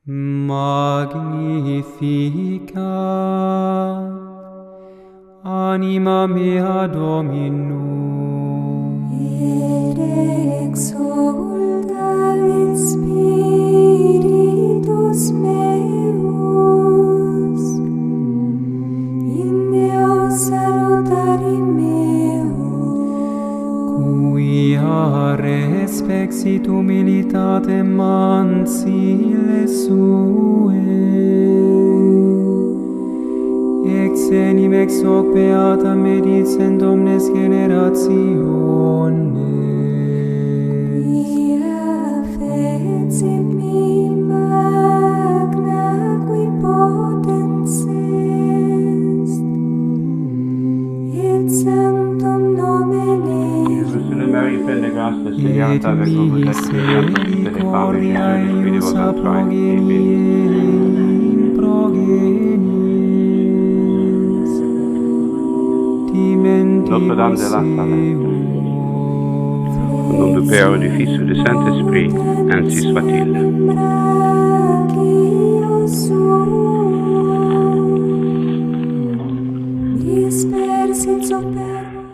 Magnificat anima mea Dominum, et exultat spiritus meus in Deo salutarim meum, quia respexit humilitatem mansile suae, ex enim ex hoc beata medicent omnes generationes. quia fecit mi magna qui potens est, et sanctum nomen Jésus de Marie, pleine de grâce, le Seigneur Et est avec vous. Vous êtes bénie entre toutes les femmes, et Jésus, le fruit de vos entrailles, est béni. Notre-Dame de la Salette. Au nom du Père, du Fils et du Saint-Esprit, ainsi soit-il.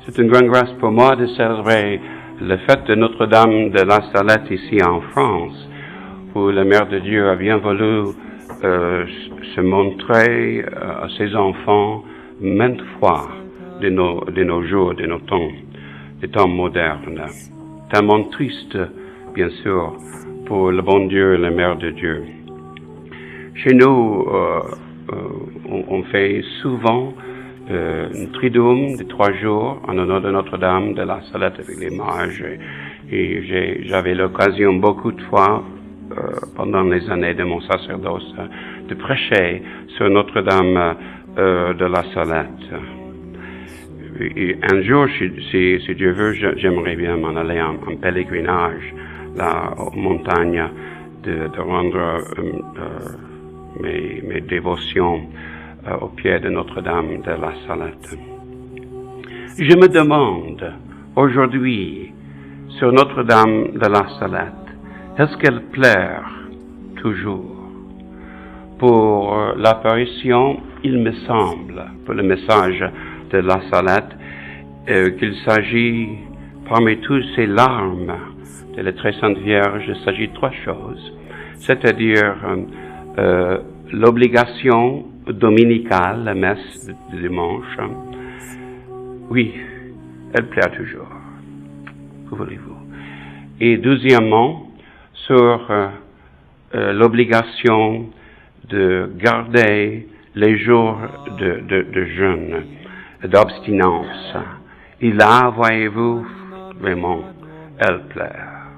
C'est une grande grâce pour moi de célébrer le fête de Notre-Dame de la Salette ici en France, où la Mère de Dieu a bien voulu se montrer à ses enfants maintes fois de nos jours, de nos temps, des temps modernes. Tellement triste, bien sûr, pour le bon Dieu et la Mère de Dieu. Chez nous, on fait souvent un triduum de 3 jours en honneur de Notre-Dame de la Salette avec les mages. Et j'avais l'occasion beaucoup de fois, pendant les années de mon sacerdoce, de prêcher sur Notre-Dame de la Salette. Et un jour, si Dieu veut, j'aimerais bien m'en aller en pèlerinage, là, aux montagnes, de rendre mes dévotions au pied de Notre-Dame de la Salette. Je me demande, aujourd'hui, sur Notre-Dame de la Salette, est-ce qu'elle pleure toujours? Pour l'apparition, il me semble, pour le message de la Salette, qu'il s'agit, parmi toutes ces larmes de la très sainte Vierge, il s'agit de 3 choses, c'est-à-dire l'obligation dominicale, la messe de dimanche. Oui, elle pleure toujours, que voulez-vous. Et deuxièmement, sur l'obligation de garder les jours de jeûne, d'abstinence. Et là, voyez-vous, vraiment, elle pleure.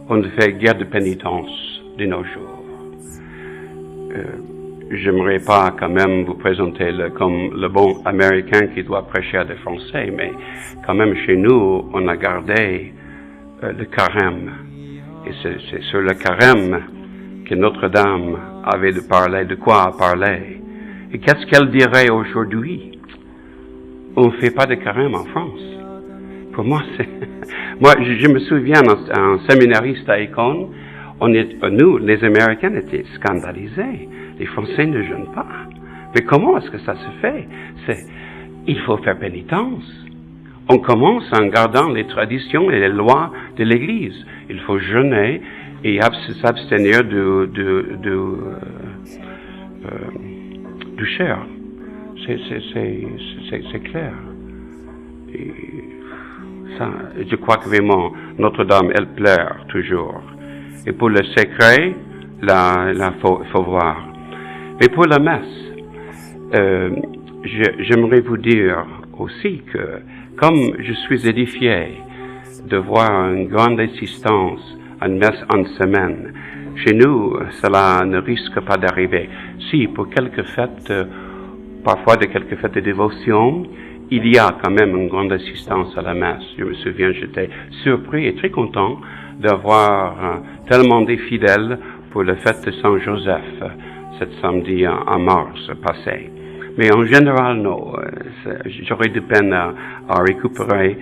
On ne fait guère de pénitence de nos jours. J'aimerais pas quand même vous présenter comme le bon Américain qui doit prêcher à des Français, mais quand même chez nous, on a gardé le carême. Et c'est sur le carême que Notre-Dame avait de parler, de quoi parler. Et qu'est-ce qu'elle dirait aujourd'hui? On ne fait pas de carême en France. Pour moi, je me souviens, en séminariste à Écône, nous, les Américains, étaient scandalisés. Les Français ne jeûnent pas. Mais comment est-ce que ça se fait? Il faut faire pénitence. On commence en gardant les traditions et les lois de l'Église. Il faut jeûner et s'abstenir du chair. C'est clair. Et ça, je crois que vraiment, Notre-Dame, elle pleure toujours. Et pour le secret, là, faut voir. Mais pour la messe, j'aimerais vous dire aussi que, comme je suis édifié de voir une grande assistance à une messe en semaine, chez nous, cela ne risque pas d'arriver. Si, pour quelques fêtes, parfois de quelques fêtes de dévotion, il y a quand même une grande assistance à la messe. Je me souviens, j'étais surpris et très content d'avoir tellement de fidèles pour la fête de Saint-Joseph, cet samedi en mars passé. Mais en général, non. J'aurais de peine à récupérer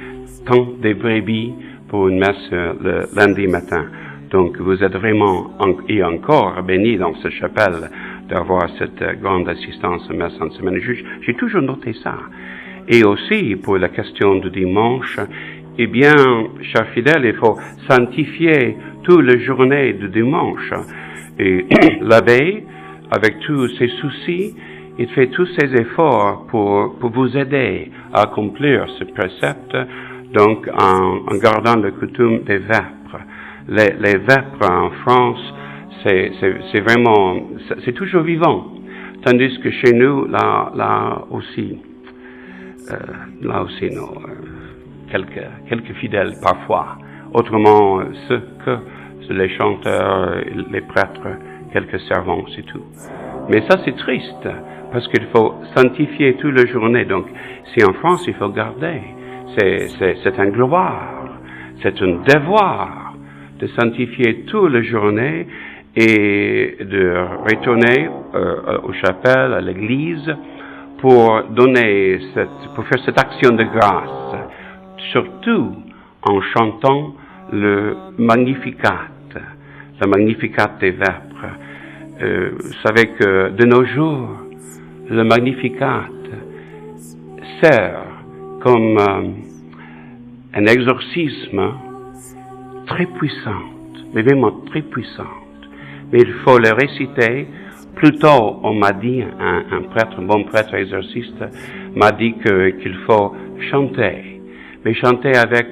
tant de brebis pour une messe le lundi matin. Donc, vous êtes vraiment et encore bénis dans cette chapelle d'avoir cette grande assistance à messe en semaine. J'ai toujours noté ça. Et aussi, pour la question du dimanche, eh bien, chers fidèles, il faut sanctifier toute la journée du dimanche. Et l'abbé, avec tous ses soucis, il fait tous ses efforts pour vous aider à accomplir ce précepte, donc en gardant le coutume des vêpres. Les vêpres en France, c'est vraiment, c'est toujours vivant. Tandis que chez nous, là aussi, quelques fidèles parfois. Autrement, ce que les chanteurs, les prêtres, quelques servants, c'est tout. Mais ça, c'est triste, parce qu'il faut sanctifier toute la journée. Donc, si en France, il faut garder, c'est un gloire, c'est un devoir de sanctifier toute la journée et de retourner aux chapelles, à l'église, pour faire cette action de grâce, surtout en chantant le Magnificat des vêpres. Vous savez que de nos jours, le Magnificat sert comme un exorcisme très puissant, mais vraiment très puissant. Mais il faut le réciter. Plutôt, on m'a dit, un prêtre, un bon prêtre exorciste, m'a dit qu'il faut chanter, mais chanter avec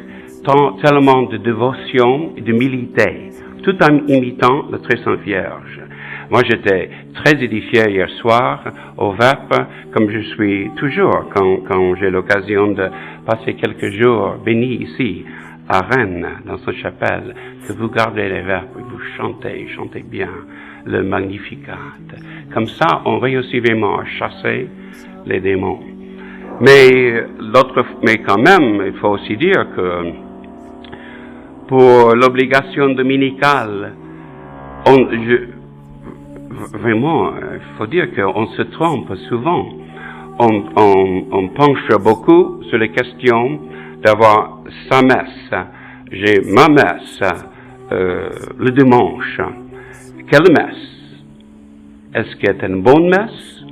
tellement de dévotion et d'humilité, tout en imitant la Très Sainte Vierge. Moi, j'étais très édifié hier soir au Vêpres, comme je suis toujours quand j'ai l'occasion de passer quelques jours bénis ici, à Rennes, dans cette chapelle, que vous gardez les Vêpres et vous chantez bien le Magnificat. Comme ça, on réussit vraiment à chasser les démons. Mais quand même, il faut aussi dire que pour l'obligation dominicale, vraiment, il faut dire qu'on se trompe souvent. On penche beaucoup sur les questions d'avoir sa messe. J'ai ma messe le dimanche. Quelle messe? Est-ce qu'elle est une bonne messe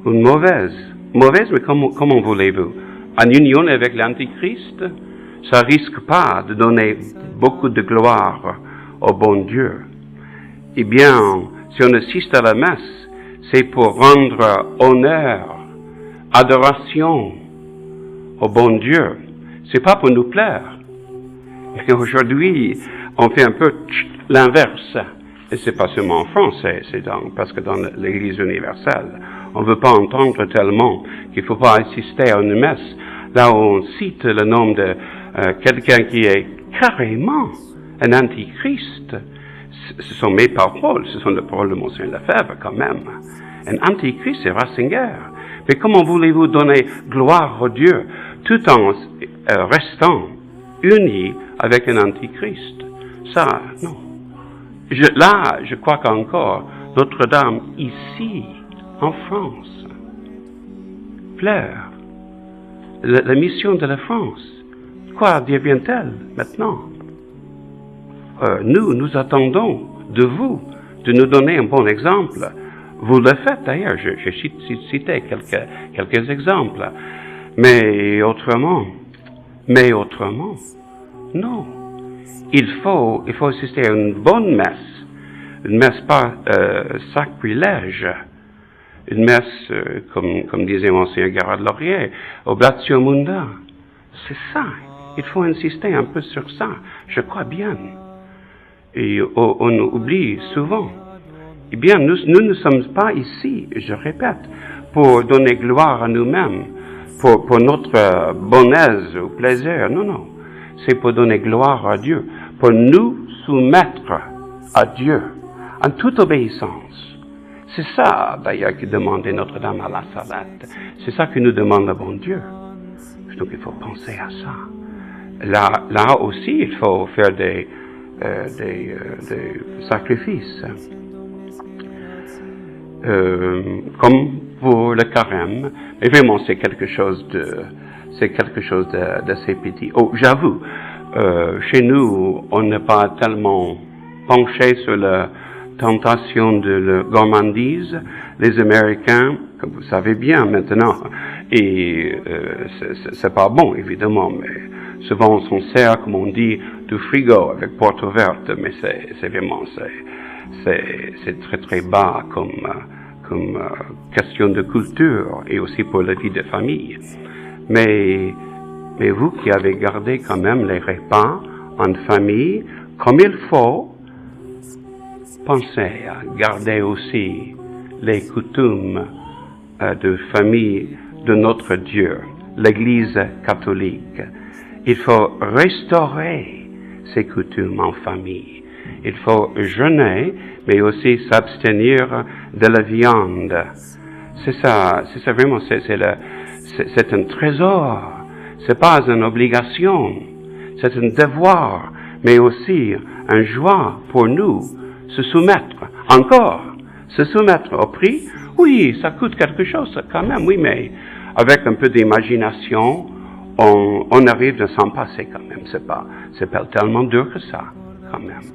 ou une mauvaise? Mauvaise, mais comment voulez-vous? En union avec l'Antichrist, ça risque pas de donner beaucoup de gloire au bon Dieu. Eh bien, si on assiste à la messe, c'est pour rendre honneur, adoration au bon Dieu. C'est pas pour nous plaire. Et aujourd'hui, on fait un peu l'inverse. Et c'est pas seulement en France, parce que dans l'Église universelle, on veut pas entendre tellement qu'il faut pas assister à une messe là où on cite le nom de quelqu'un qui est carrément un antichrist. Ce sont mes paroles, ce sont les paroles de Monseigneur Lefebvre quand même. Un antichrist, c'est Ratzinger. Mais comment voulez-vous donner gloire au Dieu tout en restant unis avec un antichrist? Ça, non. Je crois qu'encore, Notre-Dame, ici, en France, pleure. La mission de la France, quoi devient-elle maintenant? Nous attendons de vous de nous donner un bon exemple. Vous le faites d'ailleurs, j'ai cité quelques exemples. Mais autrement, non. Il faut assister à une bonne messe pas sacrilège, une messe, comme disait Monseigneur Garrard-Laurier, Oblatio Munda. C'est ça. Il faut insister un peu sur ça. Je crois bien. Et on oublie souvent. Eh bien, nous ne sommes pas ici, je répète, pour donner gloire à nous-mêmes, pour notre bonheur ou plaisir. Non. C'est pour donner gloire à Dieu, pour nous soumettre à Dieu, en toute obéissance. C'est ça, d'ailleurs, que demandait Notre-Dame à la Salette. C'est ça que nous demande le bon Dieu. Donc, il faut penser à ça. Là aussi, il faut faire des sacrifices. Comme pour le carême. Mais vraiment, c'est quelque chose d'assez petit. Oh, j'avoue, chez nous, on n'est pas tellement penché sur la tentation de la gourmandise. Les Américains, comme vous savez bien maintenant, et c'est pas bon évidemment, mais souvent on s'en sert, comme on dit, du frigo avec porte ouverte, mais c'est vraiment c'est très très bas comme question de culture et aussi pour la vie de famille. Mais vous qui avez gardé quand même les repas en famille comme il faut, pensez à garder aussi les coutumes de famille de notre Dieu, l'Église catholique. Il faut restaurer ces coutumes en famille. Il faut jeûner, mais aussi s'abstenir de la viande. C'est ça vraiment, c'est un trésor. C'est pas une obligation. C'est un devoir, mais aussi une joie pour nous, se soumettre au prix. Oui, ça coûte quelque chose quand même, oui, mais avec un peu d'imagination, on arrive à s'en passer quand même. C'est pas tellement dur que ça, quand même.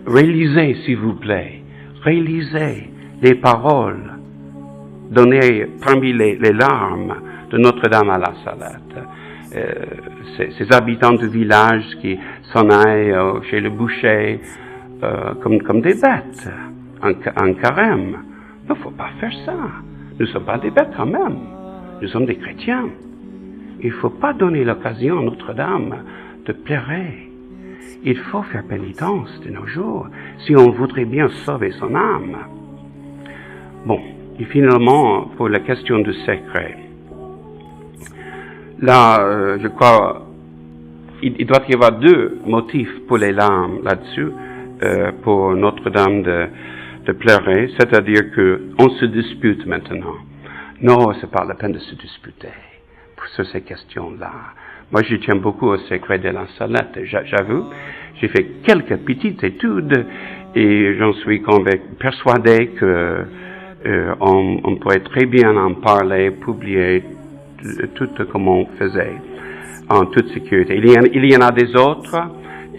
Réalisez, s'il vous plaît, réalisez les paroles données parmi les larmes de Notre-Dame à la Salette. Ces habitants du village qui s'en aillent chez le boucher comme des bêtes, en carême. Il ne faut pas faire ça. Nous ne sommes pas des bêtes quand même. Nous sommes des chrétiens. Il ne faut pas donner l'occasion à Notre-Dame de pleurer. Il faut faire pénitence de nos jours si on voudrait bien sauver son âme. Bon, et finalement, pour la question du secret. Là, je crois, il doit y avoir deux motifs pour les larmes là-dessus, pour Notre-Dame de pleurer, c'est-à-dire qu'on se dispute maintenant. Non, c'est pas la peine de se disputer sur ces questions-là. Moi, je tiens beaucoup au secret de la Salette. J'avoue, j'ai fait quelques petites études et j'en suis persuadé que on pourrait très bien en parler, publier tout comme on faisait, en toute sécurité. Il y en a des autres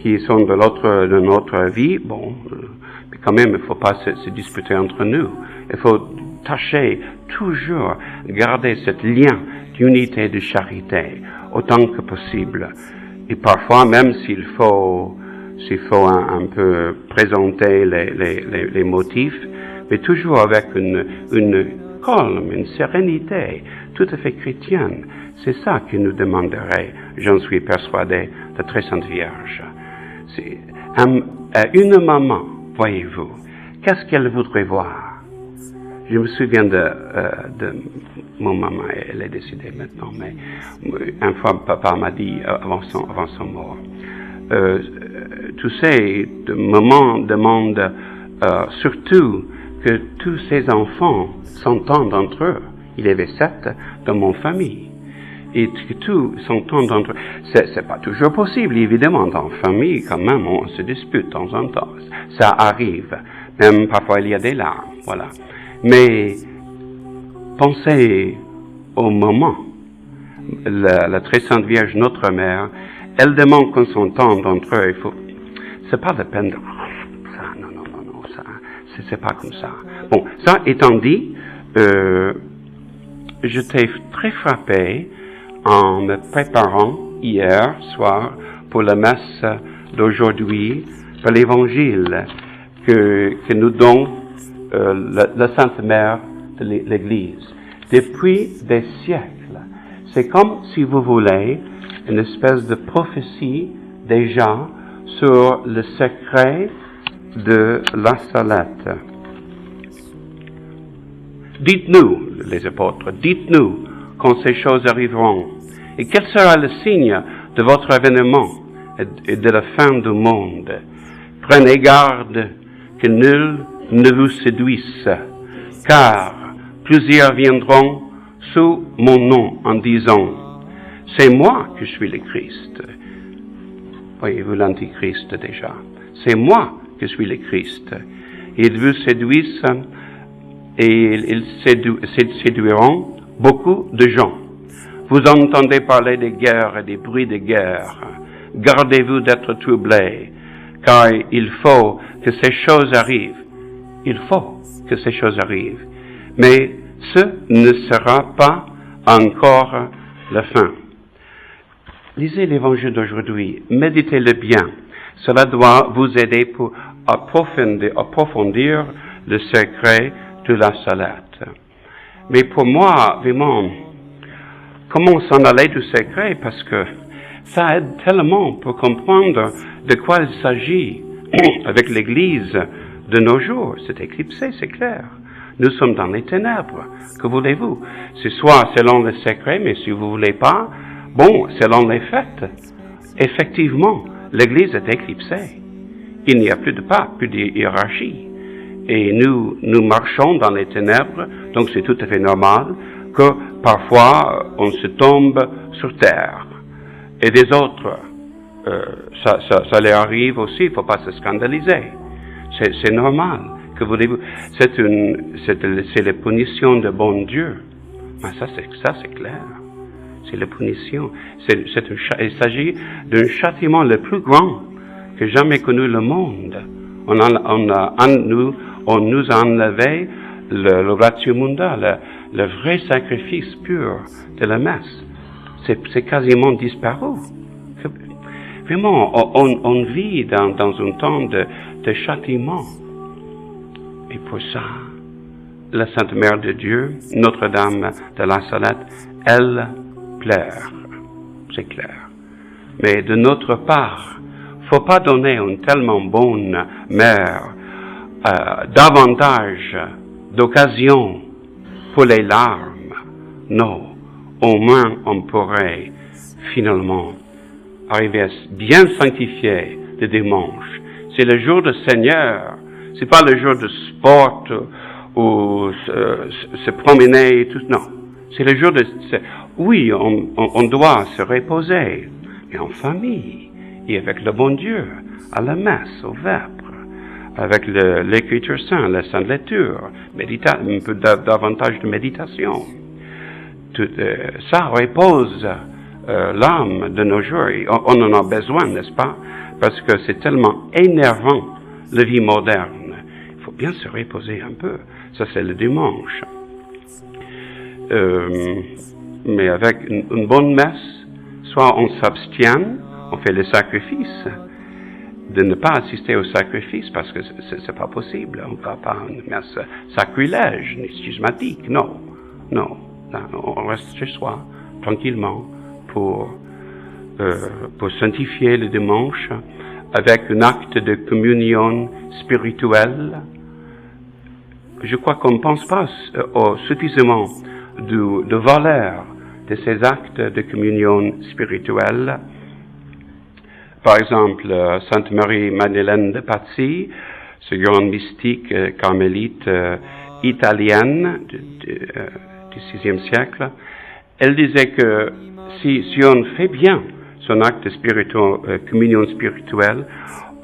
qui sont de notre vie. Bon, mais quand même, il ne faut pas se disputer entre nous. Il faut tâcher toujours garder ce lien d'unité, de charité, autant que possible. Et parfois, même s'il faut un peu présenter les motifs, mais toujours avec une calme, une sérénité tout à fait chrétienne. C'est ça qu'il nous demanderait, j'en suis persuadé, la très Sainte Vierge. Une maman, voyez-vous, qu'est-ce qu'elle voudrait voir? Je me souviens de mon maman, elle est décédée maintenant, mais une fois papa m'a dit avant son mort, tu sais, maman demande surtout que tous ses enfants s'entendent entre eux. Il y avait 7 dans mon famille. Et que tous s'entendent entre eux. C'est pas toujours possible, évidemment. Dans la famille, quand même, on se dispute de temps en temps. Ça arrive. Même parfois, il y a des larmes. Voilà. Mais pensez au moment. La très Sainte Vierge, notre Mère, elle demande qu'on s'entende entre eux. C'est pas la peine de... Ça, non, ça, c'est pas comme ça. Bon, ça étant dit, j'étais très frappé en me préparant hier soir pour la messe d'aujourd'hui, pour l'évangile que nous donne la Sainte Mère de l'Église. Depuis des siècles, c'est comme, si vous voulez, une espèce de prophétie déjà sur le secret de la Salette. Dites-nous, les apôtres, dites-nous quand ces choses arriveront, et quel sera le signe de votre avènement et de la fin du monde. Prenez garde que nul ne vous séduise, car plusieurs viendront sous mon nom en disant, c'est moi que je suis le Christ. Voyez-vous l'Antichrist déjà. C'est moi que je suis le Christ. Ils vous séduisent et ils séduiront beaucoup de gens. Vous entendez parler des guerres et des bruits de guerre. Gardez-vous d'être troublés, car il faut que ces choses arrivent. Il faut que ces choses arrivent. Mais ce ne sera pas encore la fin. Lisez l'Évangile d'aujourd'hui, méditez-le bien. Cela doit vous aider pour approfondir le secret de la salette. Mais pour moi, vraiment, comment s'en aller du secret? Parce que ça aide tellement pour comprendre de quoi il s'agit avec l'Église de nos jours. C'est éclipsé, c'est clair. Nous sommes dans les ténèbres. Que voulez-vous? C'est soit selon le secret, mais si vous voulez pas, bon, selon les faits. Effectivement, l'Église est éclipsée. Il n'y a plus de pape, plus de hiérarchie. Et nous marchons dans les ténèbres, donc c'est tout à fait normal que parfois on se tombe sur terre. Et des autres, ça leur arrive aussi, il ne faut pas se scandaliser. C'est normal. Que voulez-vous? C'est la punition de bon Dieu. Mais ça c'est clair. C'est la punition. Il s'agit d'un châtiment le plus grand que jamais connu le monde. On nous a enlevé le ratio munda, le vrai sacrifice pur de la messe. C'est quasiment disparu. Vraiment, on vit dans un temps de châtiment. Et pour ça, la Sainte Mère de Dieu, Notre-Dame de la Salette, elle pleure. C'est clair. Mais de notre part, faut pas donner une tellement bonne mère davantage d'occasion pour les larmes. Non, au moins on pourrait finalement arriver à bien sanctifier le dimanche. C'est le jour du Seigneur. C'est pas le jour de sport ou se promener et tout. Non, c'est le jour de. Oui, on doit se reposer, mais en famille et avec le bon Dieu, à la messe, au vêpres, avec l'Écriture sainte, la sainte lecture, un peu davantage de méditation. Tout, ça repose l'âme de nos jours. Et on en a besoin, n'est-ce pas? Parce que c'est tellement énervant, la vie moderne. Il faut bien se reposer un peu. Ça, c'est le dimanche. Mais avec une bonne messe, soit on s'abstient, on fait le sacrifice, de ne pas assister au sacrifice parce que c'est pas possible. On ne va pas à une messe sacrilège, ni schismatique. Non. Là, on reste chez soi, tranquillement, pour sanctifier le dimanche avec un acte de communion spirituelle. Je crois qu'on ne pense pas suffisamment de valeur de ces actes de communion spirituelle. Par exemple, Sainte Marie-Madeleine de Pazzi, ce grande mystique carmélite italienne du VIe siècle, elle disait que si on fait bien son acte de communion spirituelle,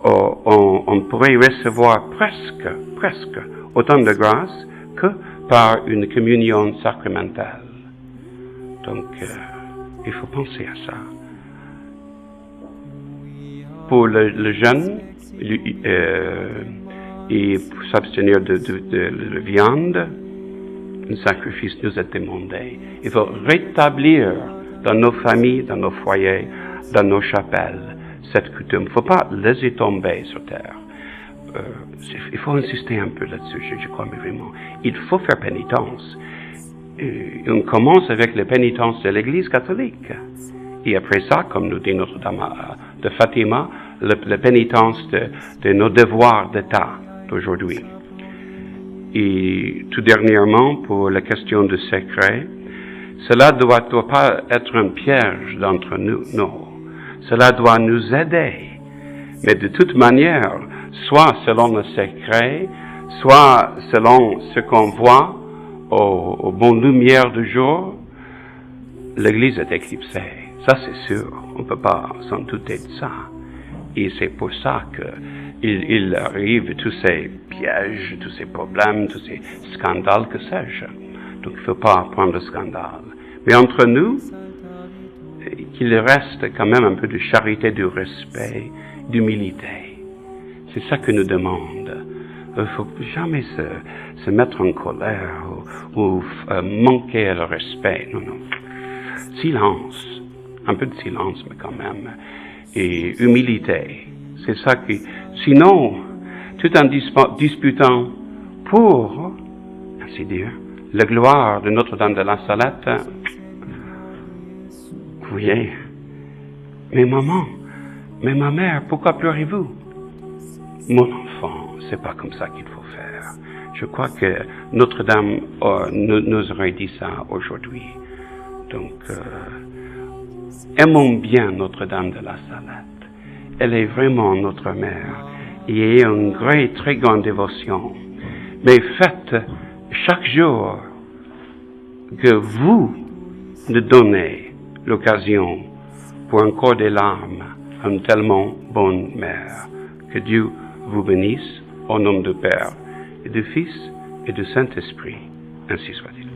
on pourrait recevoir presque autant de grâce que par une communion sacramentale. Donc, il faut penser à ça. Pour le jeûne, et pour s'abstenir de viande, un sacrifice nous est demandé. Il faut rétablir dans nos familles, dans nos foyers, dans nos chapelles, cette coutume. Il ne faut pas laisser tomber sur terre. Il faut insister un peu là-dessus, je crois, mais vraiment. Il faut faire pénitence. On commence avec la pénitence de l'Église catholique. Et après ça, comme nous dit Notre-Dame de Fatima, la pénitence de nos devoirs d'État d'aujourd'hui. Et tout dernièrement, pour la question du secret, cela ne doit pas être un piège d'entre nous, non. Cela doit nous aider. Mais de toute manière, soit selon le secret, soit selon ce qu'on voit aux bonnes lumières du jour, l'Église est éclipsée. Ça, c'est sûr. On ne peut pas s'en douter de ça. Et c'est pour ça qu'il arrive tous ces pièges, tous ces problèmes, tous ces scandales, que sais-je. Donc, il ne faut pas prendre de scandale. Mais entre nous, qu'il reste quand même un peu de charité, de respect, d'humilité. C'est ça que nous demande. Il ne faut jamais se mettre en colère ou manquer le respect. Non, non. Silence. Un peu de silence, mais quand même. Et humilité. C'est ça qui... Sinon, tout en disputant pour, ainsi dire, la gloire de Notre-Dame de la Salette, vous voyez, mais maman, mais ma mère, pourquoi pleurez-vous? Mon enfant, c'est pas comme ça qu'il faut faire. Je crois que Notre-Dame nous aurait dit ça aujourd'hui. Donc, aimons bien Notre-Dame de la Salette. Elle est vraiment notre mère. Il y a une très grande dévotion. Mais faites chaque jour que vous nous donnez l'occasion pour encore des larmes à une tellement bonne mère. Que Dieu vous bénisse au nom du Père et du Fils et du Saint-Esprit. Ainsi soit-il.